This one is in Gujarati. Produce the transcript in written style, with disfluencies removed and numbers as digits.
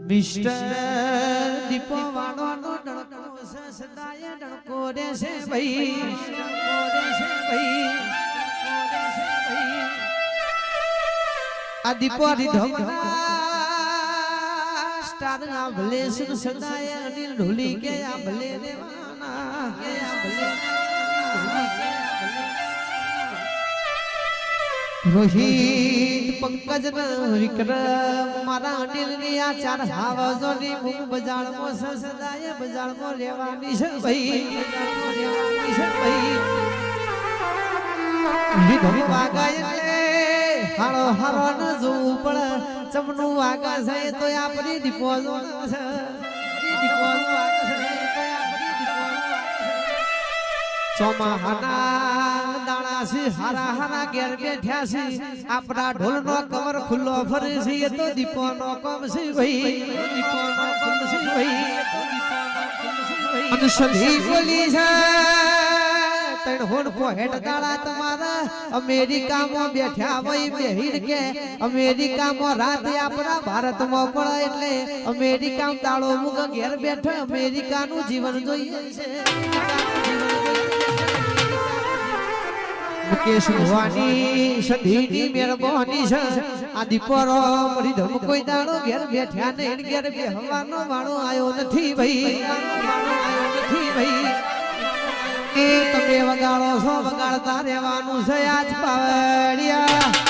મિસ્ટર દીપો વાળોનો ડણકો સદાય ડણકો રહેશે ભાઈ, ડણકો રહેશે ભાઈ, ડણકો રહેશે ભાઈ. આ દીપો રીધમના સ્ટાર ના ભલે સુન સદાય અનિલ ઢોલી કે આ ભલે દેવાના કે આ ભલે રોહિત પંકજ વિક્રમ મારા અનિલ ની આ ચાર હાવજો ની મુખ બજાળ મો સદાય બજાળ મો લેવાની છે ભાઈ, બજાળ મો લેવાની છે ભાઈ. લીધમ વાગાય એટલે હારો હારો ન જોવું પડે, ચમનું વાગા છે તો આપણી દીપો જો છે, દીપો વાગા છે તો આપણી દીપો ચોમાહાના દાણા છે હારા હારા ઘેર બેઠ્યા છે, આપણા ઢોલ નો કમર ખુલ્લો ફરે છે એ તો દીપો નો કમ છે ભાઈ, દીપો નો કમ છે ભાઈ. અનસધી બોલી છે તણ હોડ પોહેટ દાડા તમારા અમેરિકામાં બેઠ્યા હોય બેહીડ કે અમેરિકામાં રાત આપણા ભારતમાં પડે એટલે અમેરિકામાં દાડો મુક ઘેર બેઠો અમેરિકાનું જીવન જોઈએ છે. મુકેશ ભવાની સધીની મહેરબાની છે, આ દીપોરો મરી ધમ કોઈ દાડો ઘેર બેઠ્યા નહીં, ઘેર બેહવાનો વાળો આયો નથી ભાઈ, આયો નથી ભાઈ. એ તમે વગાડો છો વગાડતા રહેવાનું છે આજ પાવડિયા.